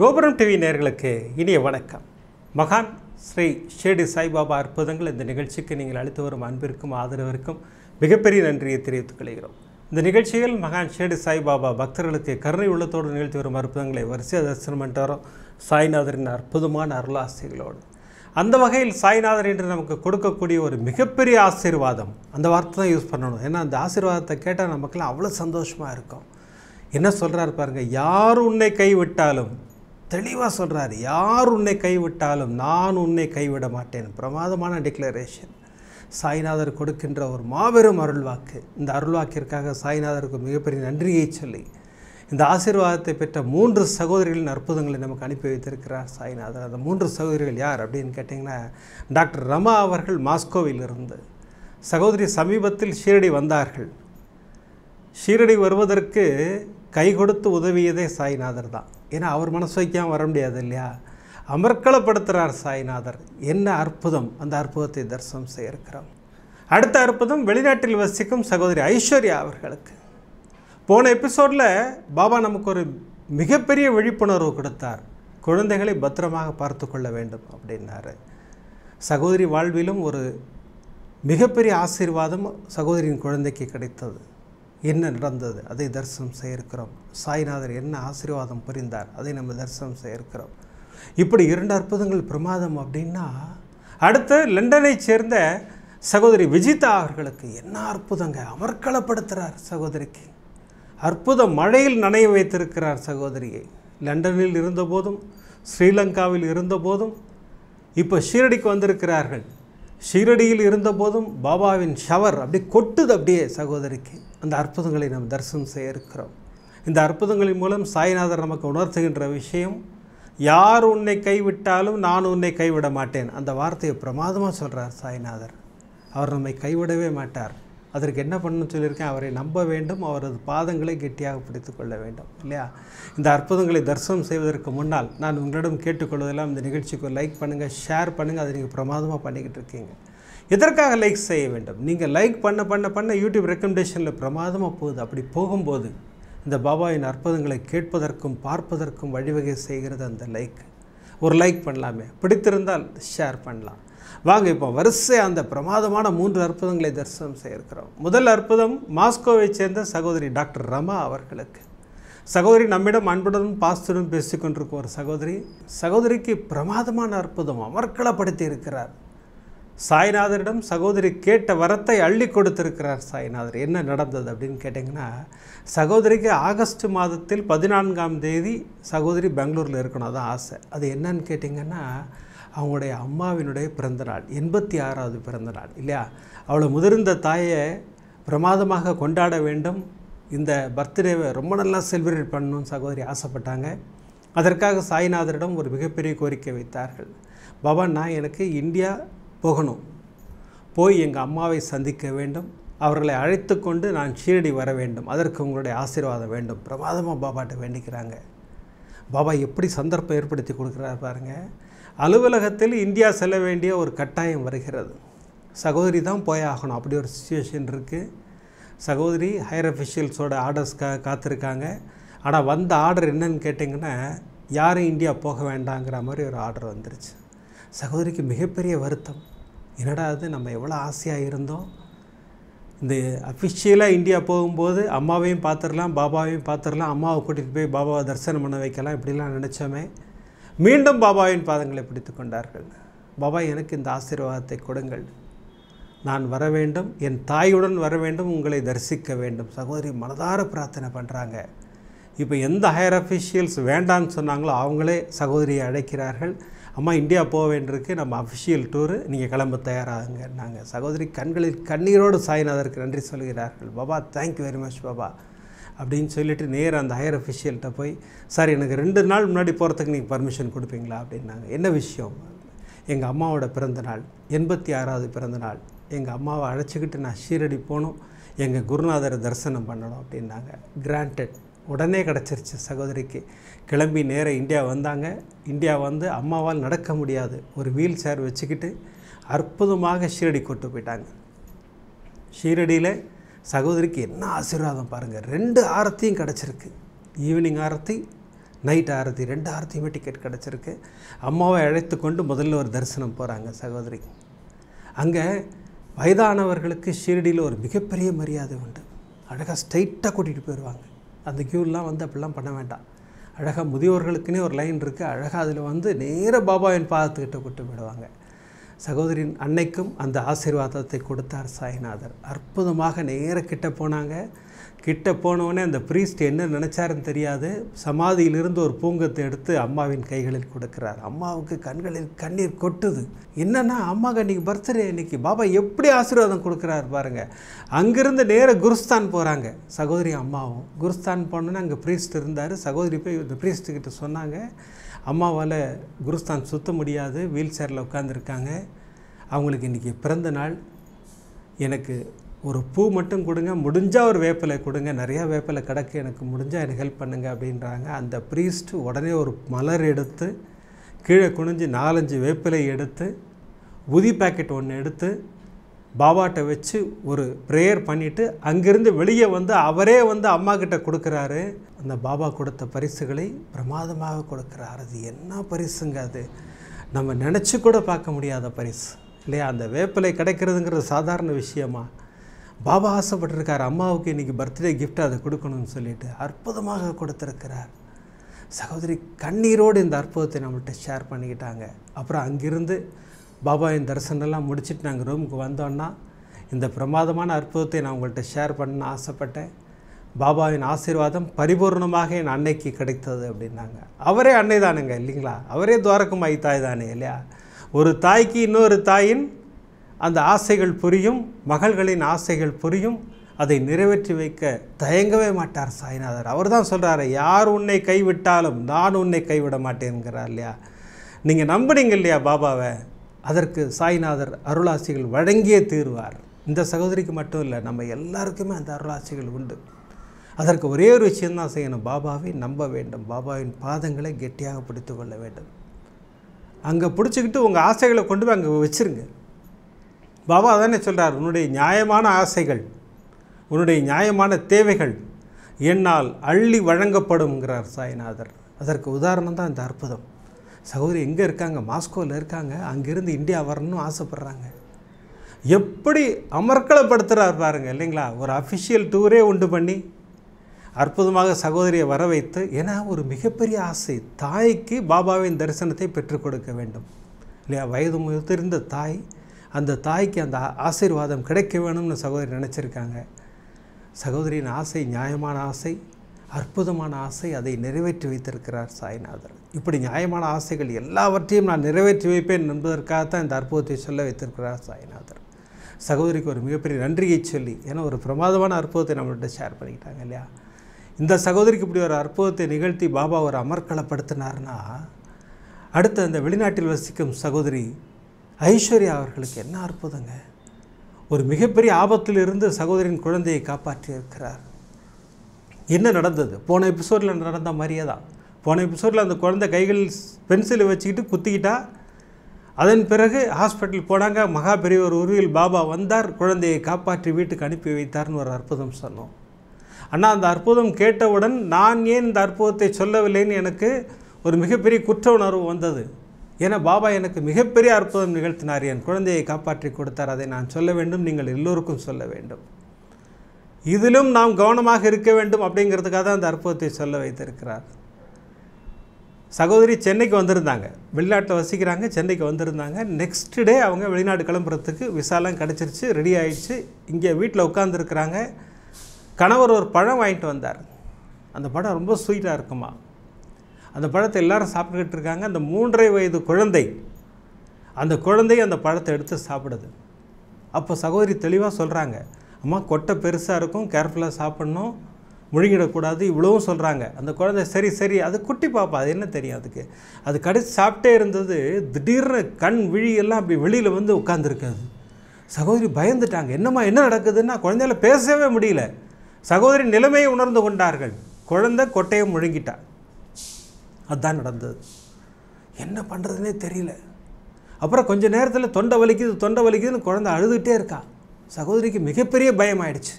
கோபுரம் டிவி நேயர்களுக்கு இனிய வணக்கம். மகான் ஸ்ரீ ஷிரடி சாய்பாபா அற்புதங்கள் இந்த நிகழ்ச்சிக்கு நீங்கள் அளித்து வரும் அன்பிற்கும் ஆதரவிற்கும் மிகப்பெரிய நன்றியை தெரிவித்துக் கொள்கிறோம். இந்த நிகழ்ச்சியில் மகான் ஷிரடி சாய்பாபா பக்தர்களுக்கு கருணை உள்ளத்தோடு நிகழ்த்தி வரும் அற்புதங்களை வரிசையாக தரிசனம் பண்ணிட்டு வரோம் சாய்நாதரின் அற்புதமான அருளாசிகளோடு. அந்த வகையில் சாய்நாதர் என்று நமக்கு கொடுக்கக்கூடிய ஒரு மிகப்பெரிய ஆசீர்வாதம், அந்த வார்த்தை தான் யூஸ் பண்ணணும். ஏன்னா அந்த ஆசீர்வாதத்தை கேட்டால் நமக்குலாம் அவ்வளோ சந்தோஷமாக இருக்கும். என்ன சொல்கிறார் பாருங்கள், யார் உன்னை கைவிட்டாலும், தெளிவாக சொல்கிறார், யார் உன்னை கைவிட்டாலும் நான் உன்னை கைவிட மாட்டேன். பிரமாதமான டிக்ளரேஷன். சாய்நாதர் கொடுக்கின்ற ஒரு மாபெரும் அருள்வாக்கு. இந்த அருள்வாக்கிற்காக சாய்நாதருக்கு மிகப்பெரிய நன்றியை சொல்லி இந்த ஆசீர்வாதத்தை பெற்ற 3 சகோதரிகளின் அற்புதங்களை நமக்கு அனுப்பி வைத்திருக்கிறார் சாய்நாதர். அந்த 3 சகோதரிகள் யார் அப்படின்னு கேட்டிங்கன்னா, டாக்டர் ரமா அவர்கள் மாஸ்கோவிலிருந்து. சகோதரி சமீபத்தில் ஷீரடி வந்தார்கள். ஷீரடி வருவதற்கு கை கொடுத்து உதவியதே சாய்நாதர் தான். ஏன்னா அவர் மனசு வைக்காமல் வர முடியாது இல்லையா. அமர்க்களப்படுத்துகிறார் சாய்நாதர். என்ன அற்புதம்! அந்த அற்புதத்தை தரிசனம் செய்ய இருக்கிறோம். அடுத்த அற்புதம் வெளிநாட்டில் வசிக்கும் சகோதரி ஐஸ்வர்யா அவர்களுக்கு. போன எபிசோடில் பாபா நமக்கு ஒரு மிகப்பெரிய விழிப்புணர்வு கொடுத்தார். குழந்தைகளை பத்திரமாக பார்த்து கொள்ள வேண்டும் அப்படின்னாரு. சகோதரி வாழ்விலும் ஒரு மிகப்பெரிய ஆசீர்வாதம் சகோதரியின் குழந்தைக்கு கிடைத்தது. என்ன நடந்தது அதை தரிசனம் செய்ய இருக்கிறோம். சாய்நாதர் என்ன ஆசீர்வாதம் புரிந்தார் அதை நம்ம தரிசனம் செய்ய இருக்கிறோம். இப்படி 2 அற்புதங்கள் பிரமாதம். அப்படின்னா அடுத்து லண்டனை சேர்ந்த சகோதரி விஜிதா அவர்களுக்கு என்ன அற்புதங்க! அமர்க்களப்படுத்துகிறார் சகோதரிக்கு. அற்புத மழையில் நனைய வைத்திருக்கிறார் சகோதரியை. லண்டனில் இருந்தபோதும் ஸ்ரீலங்காவில் இருந்தபோதும் இப்போ ஷீரடிக்கு வந்திருக்கிறார்கள். ஷீரடியில் இருந்தபோதும் பாபாவின் ஷவர் அப்படி கொட்டுது அப்படியே சகோதரிக்கு. அந்த அற்புதங்களை நாம் தரிசனம் செய்ய இருக்கிறோம். இந்த அற்புதங்களின் மூலம் சாய்நாதர் நமக்கு உணர்த்துகின்ற விஷயம், யார் உன்னை கைவிட்டாலும் நான் உன்னை கைவிட மாட்டேன். அந்த வார்த்தையை பிரமாதமாக சொல்கிறார் சாய்நாதர். அவர் நம்மை கைவிடவே மாட்டார். அதற்கு என்ன பண்ணணும்னு சொல்லியிருக்கேன், அவரை நம்ப வேண்டும், அவரது பாதங்களை கெட்டியாக பிடித்து கொள்ள வேண்டும் இல்லையா. இந்த அற்புதங்களை தரிசனம் செய்வதற்கு முன்னால் நான் உங்களிடம் கேட்டுக்கொள்வதெல்லாம் இந்த நிகழ்ச்சிக்கு லைக் பண்ணுங்கள், ஷேர் பண்ணுங்கள். அதை நீங்கள் பிரமாதமாக பண்ணிக்கிட்டு இருக்கீங்க. எதற்காக லைக் செய்ய வேண்டும்? நீங்கள் லைக் பண்ண யூடியூப் ரெக்கமெண்டேஷனில் பிரமாதமாக போகுது. அப்படி போகும்போது இந்த பாபாவின் அற்புதங்களை கேட்பதற்கும் பார்ப்பதற்கும் வழிவகை செய்கிறது அந்த லைக். ஒரு லைக் பண்ணலாமே, பிடித்திருந்தால் ஷேர் பண்ணலாம். வாங்க இப்போ வரிசை அந்த பிரமாதமான 3 அற்புதங்களை தரிசனம் செய்ய இருக்கிறோம். முதல் அற்புதம் மாஸ்கோவை சேர்ந்த சகோதரி டாக்டர் ரமா அவர்களுக்கு. சகோதரி நம்மிடம் அன்புடனும் பாஸ்துடன் பேசிக்கொண்டிருக்கும் ஒரு சகோதரிக்கு பிரமாதமான அற்புதம் அமர்க்களப்படுத்தி இருக்கிறார். சாய்நாதரிடம் சகோதரி கேட்ட வரத்தை அள்ளி கொடுத்திருக்கிறார் சாய்நாதர். என்ன நடந்தது அப்படின்னு கேட்டிங்கன்னா, சகோதரிக்கு ஆகஸ்ட் மாதத்தில் 14ஆம் தேதி சகோதரி பெங்களூரில் இருக்கணும், அதான் ஆசை. அது என்னன்னு கேட்டிங்கன்னா, அவங்களுடைய அம்மாவினுடைய பிறந்தநாள், 86வது பிறந்தநாள் இல்லையா. அவளை முதிர்ந்த தாயை பிரமாதமாக கொண்டாட வேண்டும். இந்த பர்த்டேவை ரொம்ப நல்லா செலிப்ரேட் பண்ணணும்னு சகோதரி ஆசைப்பட்டாங்க. அதற்காக சாய்நாதரிடம் ஒரு மிகப்பெரிய கோரிக்கை வைத்தார்கள். பாபா, நான் எனக்கு இந்தியா போகணும், போய் எங்கள் அம்மாவை சந்திக்க வேண்டும், அவர்களை அழைத்து கொண்டு நான் ஷீரடி வர வேண்டும், அதற்கு உங்களுடைய ஆசீர்வாதம் வேண்டும். பிரமாதமாக பாபாட்ட வேண்டிக்கிறாங்க. பாபா எப்படி சந்தர்ப்பம் ஏற்படுத்தி கொடுக்குறார் பாருங்கள். அலுவலகத்தில் இந்தியா செல்ல வேண்டிய ஒரு கட்டாயம் வருகிறது. சகோதரி தான் போய் ஆகணும், அப்படி ஒரு சுச்சுவேஷன் இருக்குது. சகோதரி ஹையர் அஃபிஷியல்ஸோட ஆர்டர்ஸ்க்காக காத்திருக்காங்க. ஆனால் வந்த ஆர்டர் என்னன்னு கேட்டிங்கன்னா, யாரும் இந்தியா போக வேண்டாங்கிற மாதிரி ஒரு ஆர்டர் வந்துருச்சு. சகோதரிக்கு மிகப்பெரிய வருத்தம். என்னடா அது, நம்ம எவ்வளோ ஆசையாக இருந்தோம், இந்த அஃபிஷியலாக இந்தியா போகும்போது அம்மாவையும் பார்த்துடலாம், பாபாவையும் பார்த்துடலாம், அம்மாவை கூட்டிகிட்டு போய் பாபாவை தரிசனம் பண்ண வைக்கலாம், இப்படிலாம் நினச்சோமே. மீண்டும் பாபாவின் பாதங்களை பிடித்து கொண்டார்கள். பாபா, எனக்கு இந்த ஆசீர்வாதத்தை கொடுங்கள், நான் வர வேண்டும், என் தாயுடன் வர வேண்டும், உங்களை தரிசிக்க வேண்டும். சகோதரி மனதார பிரார்த்தனை பண்ணுறாங்க. இப்போ எந்த ஹையர் அஃபிஷியல்ஸ் வேண்டான்னு சொன்னாங்களோ அவங்களே சகோதரியை அழைக்கிறார்கள். அம்மா, இந்தியா போக வேண்டியிருக்கு, நம்ம அஃபிஷியல் டூரு, நீங்கள் கிளம்ப தயாராகுங்க. நாங்கள் சகோதரி கண்களில் கண்ணீரோடு சாய்நாதருக்கு நன்றி சொல்கிறார்கள். Baba, thank you very much Baba அப்படின்னு சொல்லிவிட்டு நேராக அந்த ஹையர் அஃபிஷியல்கிட்ட போய், சார் எனக்கு 2 நாள் முன்னாடி போகிறதுக்கு நீங்கள் பர்மிஷன் கொடுப்பீங்களா அப்படின்னாங்க. என்ன விஷயம்? எங்கள் அம்மாவோட பிறந்தநாள், 86வது பிறந்தநாள், எங்கள் அம்மாவை அழைச்சிக்கிட்டு நான் ஷீரடி போகணும், எங்கள் குருநாதரை தரிசனம் பண்ணணும் அப்படின்னாங்க. கிராண்டட், உடனே கிடச்சிருச்சு சகோதரிக்கு. கிளம்பி நேராக இந்தியா வந்தாங்க. இந்தியா வந்து அம்மாவால் நடக்க முடியாது, ஒரு வீல் சேர் வச்சுக்கிட்டு அற்புதமாக ஷீரடி கொண்டு போயிட்டாங்க. ஷீரடியில் சகோதரிக்கு என்ன ஆசீர்வாதம் பாருங்கள். 2 ஆரத்தியும் கிடச்சிருக்கு. ஈவினிங் ஆரத்தி, நைட் ஆரத்தி 2 ஆரத்தியுமே டிக்கெட் கிடச்சிருக்கு. அம்மாவை அழைத்து கொண்டு முதல்ல ஒரு தரிசனம் போகிறாங்க சகோதரி. அங்கே வயதானவர்களுக்கு ஷீரடியில் ஒரு மிகப்பெரிய மரியாதை உண்டு. அழகாக ஸ்ட்ரைட்டாக கூட்டிகிட்டு போயிடுவாங்க. அந்த க்யூலாம் வந்து அப்படிலாம் பண்ண வேண்டாம். அழகாக முதியோர்களுக்குன்னே ஒரு லைன் இருக்குது. அழகாக அதில் வந்து நேராக பாபாவின் பாதத்துக்கிட்ட கூட்டு போயிடுவாங்க. சகோதரின் அன்னைக்கும் அந்த ஆசீர்வாதத்தை கொடுத்தார் சாய்நாதர். அற்புதமாக நேராக கிட்ட போனாங்க. கிட்ட போனவுடனே அந்த ப்ரீஸ்ட் என்ன நினச்சாருன்னு தெரியாது. சமாதியிலிருந்து ஒரு பூங்கத்தை எடுத்து அம்மாவின் கைகளில் கொடுக்குறார். அம்மாவுக்கு கண்களில் கண்ணீர் கொட்டுது. என்னென்னா அம்மாவுக்கு அன்றைக்கி பர்த்டே, இன்றைக்கி பாபா எப்படி ஆசீர்வாதம் கொடுக்குறாரு பாருங்கள். அங்கேருந்து நேராக குருஸ்தான் போகிறாங்க சகோதரி அம்மாவும். குருஸ்தான் போனோன்னே அங்கே ப்ரீஸ்ட் இருந்தார். சகோதரி போய் இந்த ப்ரீஸ்ட்டுக்கிட்ட சொன்னாங்க, அம்மாவால் குருஸ்தான் சுற்ற முடியாது, வீல் சேரில் உட்காந்துருக்காங்க, அவங்களுக்கு இன்றைக்கி பிறந்த நாள், எனக்கு ஒரு பூ மட்டும் கொடுங்க, முடிஞ்சால் ஒரு வேப்பிலை கொடுங்க, நிறையா வேப்பிலை கிடக்கு, எனக்கு முடிஞ்சால் எனக்கு ஹெல்ப் பண்ணுங்க அப்படின்றாங்க. அந்த ப்ரீஸ்ட்டு உடனே ஒரு மலர் எடுத்து கீழே குனிஞ்சு 4-5 வேப்பிலை எடுத்து உதி பேக்கெட் ஒன்று எடுத்து பாபாட்ட வச்சு ஒரு ப்ரேயர் பண்ணிவிட்டு அங்கேருந்து வெளியே வந்து அவரே வந்து அம்மா கிட்ட கொடுக்குறாரு. அந்த பாபா கொடுத்த பரிசுகளை பிரமாதமாக கொடுக்குறாரு. அது என்ன பரிசுங்க, அது நம்ம நினச்சி கூட பார்க்க முடியாத பரிசு இல்லையா? அந்த வேப்பிலை கிடைக்கிறதுங்கிறது சாதாரண விஷயமா? பாபா ஆசைப்பட்டிருக்கார் அம்மாவுக்கு இன்றைக்கி பர்த்டே கிஃப்ட் அதை கொடுக்கணும்னு சொல்லிட்டு அற்புதமாக கொடுத்துருக்கிறார். சகோதரி கண்ணீரோடு இந்த அற்புதத்தை நம்மள்கிட்ட ஷேர் பண்ணிக்கிட்டாங்க. அப்புறம் அங்கிருந்து பாபாவின் தரிசனம்லாம் முடிச்சுட்டு நாங்கள் ரூமுக்கு வந்தோன்னா இந்த பிரமாதமான அற்புதத்தை நான் உங்கள்கிட்ட ஷேர் பண்ண ஆசைப்பட்டேன். பாபாவின் ஆசீர்வாதம் பரிபூர்ணமாக என் அன்னைக்கு கிடைத்தது அப்படின்னாங்க. அவரே அன்னை தானுங்க இல்லைங்களா? அவரே துவாரகமாயி தாய் தானே இல்லையா? ஒரு தாய்க்கு இன்னொரு தாயின் அந்த ஆசைகள் புரியும், மகள்களின் ஆசைகள் புரியும், அதை நிறைவேற்றி வைக்க தயங்கவே மாட்டார் சாய்நாதர். அவர் தான் சொல்கிறாரு, யார் உன்னை கைவிட்டாலும் நான் உன்னை கைவிட மாட்டேங்கிறார் இல்லையா? நீங்கள் நம்புனீங்க இல்லையா பாபாவை, அதற்கு சாய்நாதர் அருளாசிகள் வழங்கியே தீர்வார். இந்த சகோதரிக்கு மட்டும் இல்லை, நம்ம எல்லாருக்குமே அந்த அருளாசிகள் உண்டு. அதற்கு ஒரே ஒரு விஷயந்தான் செய்யணும், பாபாவை நம்ப வேண்டும், பாபாவின் பாதங்களை கெட்டியாக பிடித்து கொள்ள வேண்டும். அங்கே பிடிச்சிக்கிட்டு உங்கள் ஆசைகளை கொண்டு போய் அங்கே வச்சுருங்க. பாபா தானே சொல்கிறார், உன்னுடைய நியாயமான ஆசைகள், உன்னுடைய நியாயமான தேவைகள் என்னால் அள்ளி வழங்கப்படும்ங்கிறார் சாய்நாதர். அதற்கு உதாரணம் தான் இந்த அற்புதம். சகோதரி எங்கே இருக்காங்க? மாஸ்கோவில் இருக்காங்க. அங்கேருந்து இந்தியா வரணும்னு ஆசைப்பட்றாங்க. எப்படி அமர்க்களப்படுத்துகிறார் பாருங்க இல்லைங்களா? ஒரு அஃபிஷியல் டூரே உண்டு பண்ணி அற்புதமாக சகோதரியை வர வைத்து, ஏன்னா ஒரு மிகப்பெரிய ஆசை, தாய்க்கு பாபாவின் தரிசனத்தை பெற்றுக் கொடுக்க வேண்டும் இல்லையா? வயது முதிர்ந்த தாய், அந்த தாய்க்கு அந்த ஆசீர்வாதம் கிடைக்க வேணும்னு சகோதரி நினச்சிருக்காங்க. சகோதரியின் ஆசை நியாயமான ஆசை, அற்புதமான ஆசை, அதை நிறைவேற்றி வைத்திருக்கிறார் சாய்நாதர். இப்படி நியாயமான ஆசைகள் எல்லாவற்றையும் நான் நிறைவேற்றி வைப்பேன் என்பதற்காகத்தான் இந்த அற்புதத்தை சொல்ல வைத்திருக்கிறார் சாய்நாதர். சகோதரிக்கு ஒரு மிகப்பெரிய நன்றியை சொல்லி, ஏன்னா ஒரு பிரமாதமான அற்புதத்தை நம்மள்கிட்ட ஷேர் பண்ணிக்கிட்டாங்க இல்லையா? இந்த சகோதரிக்கு இப்படி ஒரு அற்புதத்தை நிகழ்த்தி பாபா ஒரு அமர்க்களப்படுத்தினார்னா, அடுத்து அந்த வெளிநாட்டில் வசிக்கும் சகோதரி ஐஸ்வர்யா அவர்களுக்கு என்ன அற்புதங்க! ஒரு மிகப்பெரிய ஆபத்தில் இருந்து சகோதரின் குழந்தையை காப்பாற்றி இருக்கிறார். என்ன நடந்தது? போன எபிசோடில் நடந்த மாதிரியே தான். போன எபிசோடில் அந்த குழந்தை கைகள் பென்சிலை வச்சுக்கிட்டு குத்திக்கிட்டா. அதன் பிறகு ஹாஸ்பிட்டல் போனாங்க. மகா பெரியவர் உருவில் பாபா வந்தார், குழந்தையை காப்பாற்றி வீட்டுக்கு அனுப்பி வைத்தார்னு ஒரு அற்புதம் சொன்னோம். ஆனால் அந்த அற்புதம் கேட்டவுடன் நான் ஏன் இந்த அற்புதத்தை சொல்லவில்லைன்னு எனக்கு ஒரு மிகப்பெரிய குற்ற உணர்வு வந்தது. ஏன்னா பாபா எனக்கு மிகப்பெரிய அற்புதம் நிகழ்த்தினார், என் குழந்தையை காப்பாற்றி கொடுத்தார், அதை நான் சொல்ல வேண்டும், நீங்கள் எல்லோருக்கும் சொல்ல வேண்டும், இதிலும் நாம் கவனமாக இருக்க வேண்டும் அப்படிங்கிறதுக்காக தான் அந்த அற்புதத்தை சொல்ல வைத்திருக்கிறார். சகோதரி சென்னைக்கு வந்திருந்தாங்க, வெளிநாட்டில் வசிக்கிறாங்க, சென்னைக்கு வந்திருந்தாங்க. நெக்ஸ்ட் டே அவங்க வெளிநாடு கிளம்புறதுக்கு விசாலாம் கிடச்சிருச்சு, ரெடி ஆகிடுச்சு. இங்கே வீட்டில் உட்காந்துருக்குறாங்க. கணவர் ஒரு பழம் வாங்கிட்டு வந்தார். அந்த பழம் ரொம்ப ஸ்வீட்டாக இருக்குமா. அந்த பழத்தை எல்லாரும் சாப்பிட்டுக்கிட்டு இருக்காங்க. அந்த 3.5 வயது குழந்தை, அந்த குழந்தை அந்த பழத்தை எடுத்து சாப்பிடுது. அப்போ சகோதரி தெளிவாக சொல்கிறாங்க, அம்மா கொட்டை பெருசாக இருக்கும், கேர்ஃபுல்லாக சாப்பிட்ணும், முழுங்கிடக்கூடாது, இவ்வளவும் சொல்கிறாங்க. அந்த குழந்தை சரி சரி, அது குட்டி பாப்பா, அது என்ன தெரியும் அதுக்கு. அது கடிச்சு சாப்பிட்டே இருந்தது. திடீர்னு கண் விழியெல்லாம் அப்படி வெளியில் வந்து உட்காந்துருக்காது. சகோதரி பயந்துட்டாங்க, என்னம்மா என்ன நடக்குதுன்னா குழந்தையால பேசவே முடியல. சகோதரி நிலைமையை உணர்ந்து கொண்டார்கள். குழந்தை கொட்டையை முழுங்கிட்டா. அதுதான் நடந்தது. என்ன பண்ணுறதுனே தெரியல. அப்புறம் கொஞ்சம் நேரத்தில் தொண்டை வலிக்குதுன்னு குழந்தை அழுதுகிட்டே இருக்கா. சகோதரிக்கு மிகப்பெரிய பயம் ஆயிடுச்சு.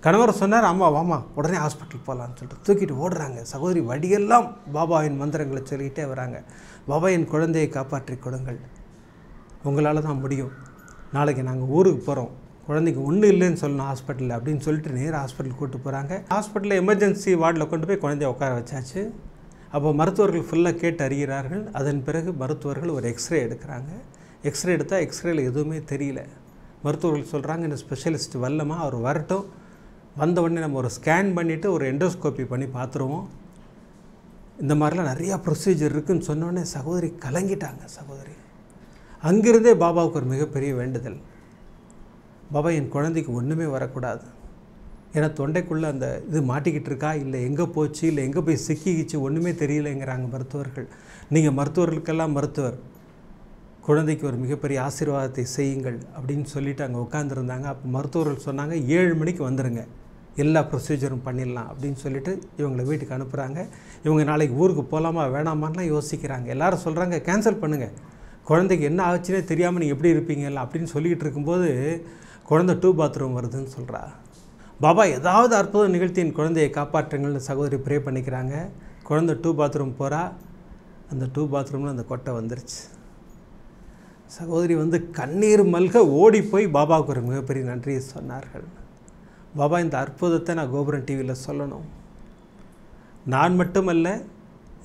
கணவர் சொன்னார், அம்மா வாமா உடனே ஹாஸ்பிட்டல் போகலான்னு சொல்லிட்டு தூக்கிட்டு ஓடுறாங்க. சகோதரி வழியெல்லாம் பாபாவின் மந்திரங்களை சொல்லிக்கிட்டே வராங்க. பாபா என் குழந்தையை காப்பாற்றி கொடுங்கள், உங்களால் தான் முடியும், நாளைக்கு நாங்கள் ஊருக்கு போகிறோம், குழந்தைக்கு ஒன்றும் இல்லைன்னு சொல்லணும் ஹாஸ்பிட்டலில் அப்படின்னு சொல்லிட்டு நேராக ஹாஸ்பிட்டல் கூப்பிட்டு போகிறாங்க. ஹாஸ்பிட்டலில் எமர்ஜென்சி வார்டில் கொண்டு போய் குழந்தைய உட்கார வச்சாச்சு. அப்போ மருத்துவர்கள் ஃபுல்லாக கேட்டு அறிகிறார்கள். அதன் பிறகு மருத்துவர்கள் ஒரு எக்ஸ்ரே எடுக்கிறாங்க. எக்ஸ்ரே எடுத்தால் எக்ஸ்ரேயில் எதுவுமே தெரியல. மருத்துவர்கள் சொல்கிறாங்க, இந்த ஸ்பெஷலிஸ்ட் வரலமா, அவர் வரட்டும், வந்த உடனே நம்ம ஒரு ஸ்கேன் பண்ணிவிட்டு ஒரு எண்டோஸ்கோப்பி பண்ணி பார்த்துருவோம், இந்த மாதிரிலாம் நிறையா ப்ரொசீஜர் இருக்குதுன்னு சொன்னோடனே சகோதரி கலங்கிட்டாங்க. சகோதரி அங்கிருந்தே பாபாவுக்கு ஒரு மிகப்பெரிய வேண்டுதல், பாபா என் குழந்தைக்கு ஒன்றுமே வரக்கூடாது, ஏன்னா தொண்டைக்குள்ளே அந்த இது மாட்டிக்கிட்டு இருக்கா, இல்லை எங்கே போச்சு, இல்லை எங்கே போய் சிக்கிக்கிச்சு, ஒன்றுமே தெரியலைங்கிறாங்க மருத்துவர்கள். நீங்கள் மருத்துவர்களுக்கெல்லாம் மருத்துவர், குழந்தைக்கு ஒரு மிகப்பெரிய ஆசீர்வாதத்தை செய்யுங்கள் அப்படின்னு சொல்லிவிட்டு அங்கே உட்காந்துருந்தாங்க. அப்போ மருத்துவர்கள் சொன்னாங்க, 7 மணிக்கு வந்துடுங்க, எல்லா ப்ரொசீஜரும் பண்ணிடலாம் அப்படின்னு சொல்லிவிட்டு இவங்களை வீட்டுக்கு அனுப்புகிறாங்க. இவங்க நாளைக்கு ஊருக்கு போகலாமா வேணாமான்லாம் யோசிக்கிறாங்க. எல்லோரும் சொல்கிறாங்க, கேன்சல் பண்ணுங்கள், குழந்தைக்கு என்ன ஆச்சுன்னே தெரியாமல் நீங்கள் எப்படி இருப்பீங்கல்ல அப்படின்னு சொல்லிக்கிட்டு இருக்கும்போது குழந்தை 2 பாத்ரூம் வருதுன்னு சொல்கிறா. பாபா ஏதாவது அற்புதம் நிகழ்த்தி என் குழந்தையை காப்பாற்றுங்கள்னு சகோதரி ப்ரே பண்ணிக்கிறாங்க. குழந்தை 2 பாத்ரூம் போகிறா. அந்த 2 பாத்ரூமில் அந்த கொட்டை வந்துருச்சு. சகோதரி கண்ணீர் மல்க ஓடி போய் பாபாவுக்கு ஒரு மிகப்பெரிய நன்றியை சொன்னார்கள். பாபா இந்த அற்புதத்தை நான் கோபுரம் டிவியில் சொல்லணும், நான் மட்டுமல்ல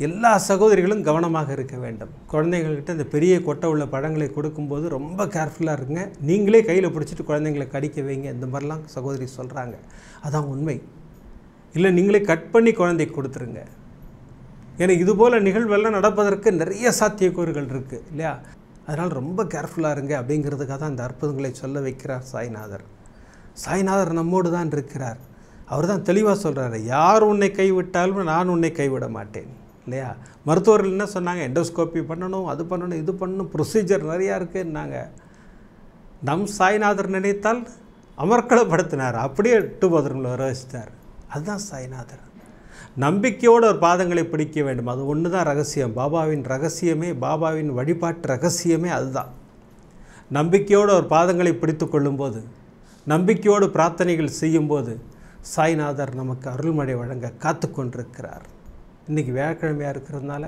எல்லா சகோதரிகளும் கவனமாக இருக்க வேண்டும். குழந்தைங்கள்கிட்ட இந்த பெரிய கொட்டை உள்ள பழங்களை கொடுக்கும்போது ரொம்ப கேர்ஃபுல்லாக இருங்க, நீங்களே கையில் பிடிச்சிட்டு குழந்தைங்களை கடிக்க வைங்க, இந்த மாதிரிலாம் சகோதரி சொல்கிறாங்க. அதான் உண்மை. இல்லை நீங்களே கட் பண்ணி குழந்தைக்கு கொடுத்துருங்க. ஏன்னா இதுபோல் நிகழ்வெல்லாம் நடப்பதற்கு நிறைய சாத்தியக்கூறுகள் இருக்குது இல்லையா? அதனால் ரொம்ப கேர்ஃபுல்லாக இருங்க அப்படிங்கிறதுக்காக தான் இந்த அற்புதங்களை சொல்ல வைக்கிறார் சாய்நாதர். சாய்நாதர் நம்மோடு தான் இருக்கிறார். அவர் தான் தெளிவாக சொல்கிறாரு, யார் உன்னை கைவிட்டாலும் நான் உன்னை கைவிட மாட்டேன் இல்லையா? மருத்துவர்கள் என்ன சொன்னாங்க, எண்டோஸ்கோப்பி பண்ணணும், அது பண்ணணும், இது பண்ணணும், ப்ரொசீஜர் நிறையா இருக்குன்னாங்க. நம் சாய்நாதர் நினைத்தால் அமர்க்களப்படுத்தினார், அப்படியே 2 பாத்ரூமில் வர வச்சிட்டார். அதுதான் சாய்நாதர். நம்பிக்கையோடு ஒரு பாதங்களை பிடிக்க வேண்டும், அது ஒன்று தான் ரகசியம். பாபாவின் ரகசியமே, பாபாவின் வழிபாட்டு ரகசியமே அதுதான். நம்பிக்கையோடு ஒரு பாதங்களை பிடித்து கொள்ளும்போது, நம்பிக்கையோடு பிரார்த்தனைகள் செய்யும்போது சாய்நாதர் நமக்கு அருள்மழை வழங்க காத்து கொண்டிருக்கிறார். இன்றைக்கி வியாழக்கிழமையாக இருக்கிறதுனால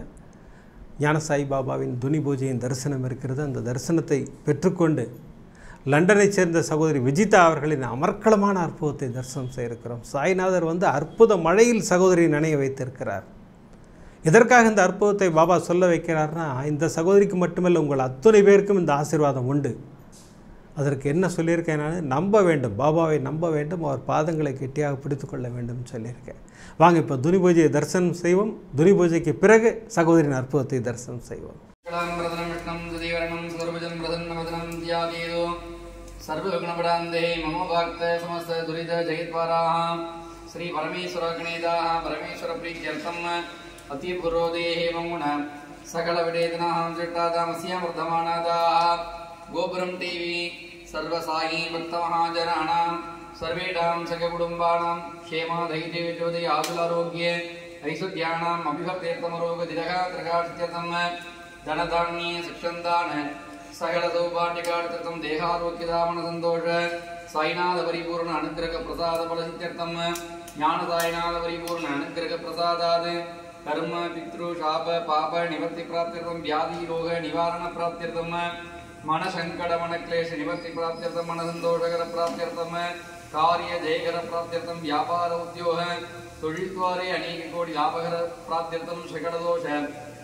ஞான சாய் பாபாவின் துனி பூஜையின் தரிசனம் இருக்கிறது. அந்த தரிசனத்தை பெற்றுக்கொண்டு லண்டனைச் சேர்ந்த சகோதரி விஜிதா அவர்களின் அமர்க்களமான அற்புதத்தை தரிசனம் செய்திருக்கிறோம். சாய்நாதர் அற்புத மழையில் சகோதரியை நனைய வைத்திருக்கிறார். எதற்காக இந்த அற்புதத்தை பாபா சொல்ல வைக்கிறார்னா, இந்த சகோதரிக்கு மட்டுமல்ல உங்கள் அத்தனை பேருக்கும் இந்த ஆசீர்வாதம் உண்டு. அதற்கு என்ன சொல்லியிருக்கேன், நான் நம்ப வேண்டும், பாபாவை நம்ப வேண்டும், அவர் பாதங்களை கெட்டியாக பிடித்து கொள்ள வேண்டும் சொல்லியிருக்கேன். வாங்க இப்போ துனி பூஜையை தரிசனம் செய்வோம். துனி பூஜைக்கு பிறகு சகோதரின் அற்புதத்தை தரிசனம் செய்வோம். ஸ்ரீ பரமேஸ்வர கணேதாः பரமேஸ்வர பிரீத்யர்த்தம் அத்திபுரோதேஹ மங்குண சகல விடேதனாः ஜட்டாதாமஸ்யாம் வர்தமானாதாः கோபுரம் டிவி சர்வ சாயி பக்த மகாஜனானாம் சர்வேடாம் சககுடும்பானாம் க்ஷேமாதைர்ய விஜோதி ஆயுளாரோக்ய ஐஸ்வர்யானாம் அபிவர்த்தேர்த்தமரோக திரகா திரகாட்சித்யர்த்தம் தனதான்யே சிக்ஷந்தான சகல சௌபாட்யகாட்சித்யம் தேகாரோக்கியதாமன சந்தோஷ சாய்நாத பரிபூர்ண அனுக்கிரக பிரசாத பலசித்யர்த்தம் ஞான சாய்நாத பரிபூர்ண அனுக்கிரக பிரசாதாத் கர்ம பித்ரு சாப பாப நிவர்த்தி பிராப்தியர்த்தம் வியாதி ரோக நிவாரண பிராப்தியர்த்தம் मन संकट मन क्लेश निवृत्ति प्राप्त्यर्थम मन संतोषकर प्राप्त्यर्थम कार्य जयकर प्राप्त्यर्थम व्यापार उद्योग तोழில்द्वारे अनेक कोटि लाभकर प्राप्त्यर्थम सकल दोष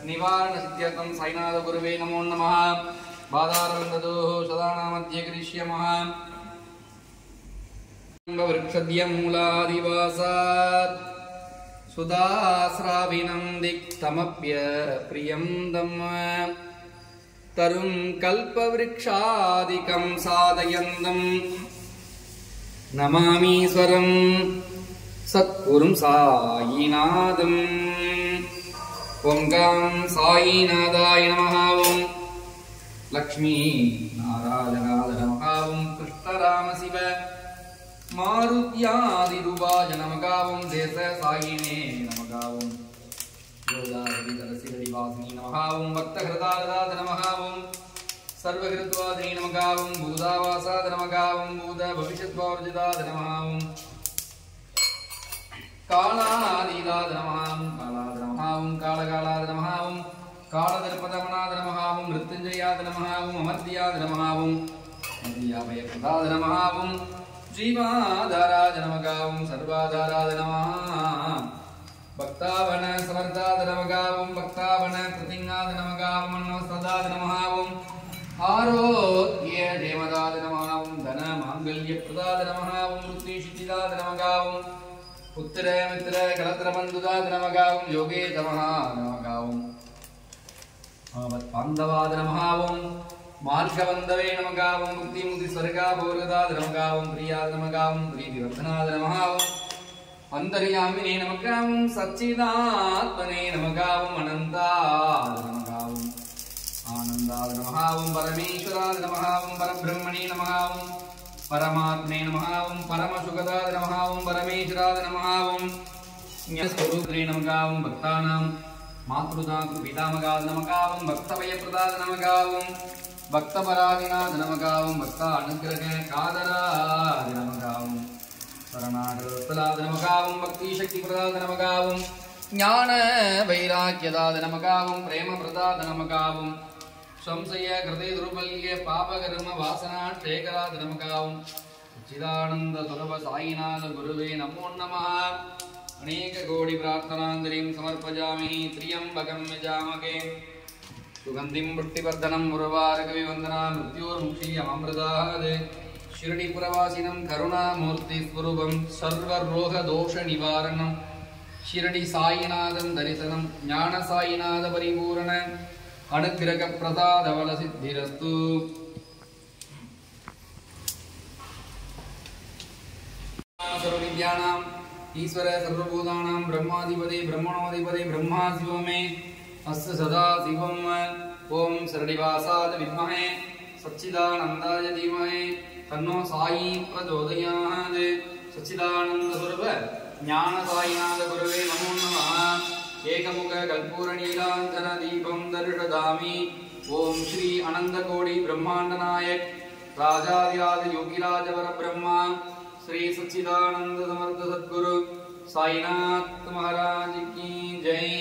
निवारण सिद्ध्यर्थम साईनाथ गुरुवे नमो नमः बाधारंददो सदाना मध्ये करिष्यामः वृक्षद्य मूलादिवासात् सुदास्राविनं दिक्तमप्य प्रियं दम् तरुं कल्पवृक्षादिकं साधयन्तम् नमामीश्वरं सत्कुरुं साईनाथम् ओं गं साईनाथाय नमः ओं लक्ष्मी नारायणाय नमः ओं कृष्णराम शिव मारुत्यादिरूपाय नमः ओं देश साईने नमः ओं योदारितरसिरिवासिनी नमः ओं भक्तहृदारदाद नमः ओं सर्वहृद्वादिनी नमः ओं भूतावासाद नमः ओं भूत भविष्यद्वार्जिताद नमः ओं காலாதீதாத நமஹாம் காலாத நமஹாம் காலகாலாத நமஹாம் காலதர்பதமனாத நமஹாம் மிருத்யுஞ்சயாத நமஹாம் அமர்த்தியாத நமஹாம் அமர்த்தியாபயப்ரதாத நமஹாம் ஜீவாதாராத நமகாம் சர்வாதாராத நமஹாம் பக்தாவன சமர்த்தாத நமகாம் பக்தாவன பிரதிஞாத நமகாம் மன்னோஸ்ததாத நமஹாம் ஆரோக்ய தேவதாத நமஹாம் தன மாங்கல்ய பிரதாத நமஹாம் மிருத்யுஷிதாத நமகாம் புத்திர மித்திர கலத்திர பந்துதாத நமகாம் யோகே தமஹா நமகாம் ஆவத் பாந்தவாத நமகாம் மார்கவந்தவே நமகாம் முக்தி முக்தி ஸ்வர்கா போர்கதாத நமகாம் பிரியாத நமகாம் பிரீதி வர்தனாத நமகாம் அந்தர்யாமினே நமகாம் சச்சிதாத்மனே நமகாம் அனந்தாத நமகாம் ஆனந்தாத நமகாம் பரமேஸ்வராத நமகாம் பரபிரம்மணே நமகாம் பரமாத்மே நமகாம் பரமசுகதாத நமகாம் பரமேஸ்வராத நமகாம் ஞஸ்வரூபே நமகாம் பக்தானாம் மாத்ருதாகு பிதாமகாத நமகாம் பக்தவயப்ரதாத நமகாம் பக்தபராதிநாத நமகாம் பக்த அனுக்கிரக காதராத நமகாம் சரணாகதலாத நமகாம் பக்தி சக்தி பிரதாத நமகாம் ஞான வைராக்கியதாத நமகாம் பிரேம பிரதாத நமகாம் சம்சய கிருதே துர்பல்ய பாபகர்ம வாசனா க்ஷேகராத நமகாம் சிதானந்த சுரப சாயிநாத குருவே நமோ நமः அநேக கோடி பிரார்த்தனாந்தரிம் சமர்ப்பஜாமி த்ரியம்பகம் யஜாமகே சுகந்திம் புஷ்டிவர்தனம் முரவாரகவிவந்தனா மிருத்யோர்முக்ஷீயமமிர்தாத் ஷிரடிபுரவாசினம் கருணாமூர்த்தி ஸ்வரூபம் சர்வரோக தோஷ நிவாரணம் ஷிரடி சாயிநாதம் தரிசனம் ஞான சாயிநாத பரிபூரண அனுக்கிரக பிரசாதவல சித்திரஸ்து. சர்வவித்யானாம் ஈஸ்வர சர்வபூதானாம் பிரம்மாதிபதி பிரம்மணோதிபதி பிரம்மா சிவமே அஸ்ய சதா சிவம். ஓம் சரடிவாசாய வித்மஹே சச்சிதானந்தாய தீமஹே தன்னோ சாயி பிரச்சோதயாத். சச்சிதானந்த ஸ்வரூப ஞான சாயிநாத குருவே நமோ நமः. ஏகமுக கல்பூர நீலாஞ்சன தீபம் தரிஷதாமி. ஓம் ஸ்ரீ அனந்த கோடி பிரம்மாண்ட நாயக் ராஜாதிராஜ யோகிராஜ பரபிரம்மா श्री सच्चिदानंद समर्थ सद्गुरु साईनाथ महाराज की जय.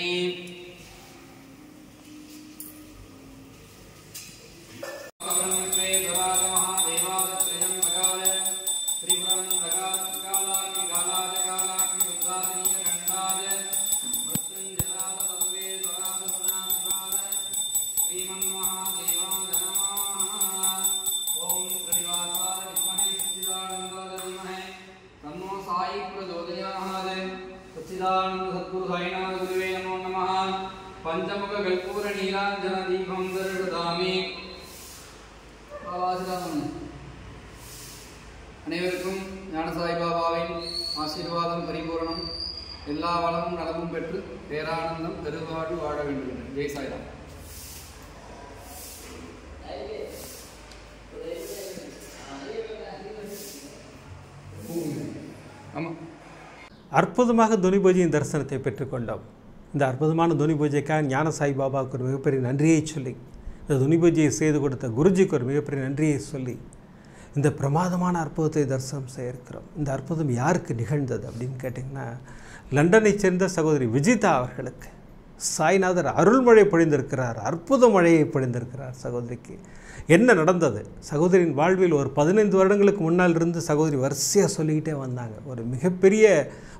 सद्गुरु साईनाथ गुरुवे नमो नमः. पंचमुख कल्पूर नीलांजन दीपम दर्शयामि. அனைவருக்கும் ஞான சாய்பாபாவின் ஆசீர்வாதம் பரிபூரணம். எல்லா வளமும் நலமும் பெற்று பேரானந்தம் பெருவாழ்வு வாழ வேண்டும். ஜெய் சாய்ராம். ஆமாம், அற்புதமாக துனி பூஜையின் தரிசனத்தை பெற்றுக்கொண்டோம். இந்த அற்புதமான துனி பூஜைக்காக ஞான சாய்பாபாவுக்கு ஒரு மிகப்பெரிய நன்றியை சொல்லி, இந்த துனி பூஜையை செய்து கொடுத்த குருஜிக்கு ஒரு மிகப்பெரிய நன்றியை சொல்லி இந்த பிரமாதமான அற்புதத்தை தரிசனம் செய்ய இருக்கிறோம். இந்த அற்புதம் யாருக்கு நிகழ்ந்தது அப்படின்னு கேட்டிங்கன்னா, லண்டனைச் சேர்ந்த சகோதரி விஜிதா அவர்களுக்கு சாய்நாதர் அருள்மழை பொழிந்திருக்கிறார், அற்புத மழையை பொழிந்திருக்கிறார். சகோதரிக்கு என்ன நடந்தது? சகோதரியின் வாழ்வில் ஒரு 15 வருடங்களுக்கு முன்னால் இருந்து சகோதரி வரிசையாக சொல்லிக்கிட்டே வந்தாங்க. ஒரு மிகப்பெரிய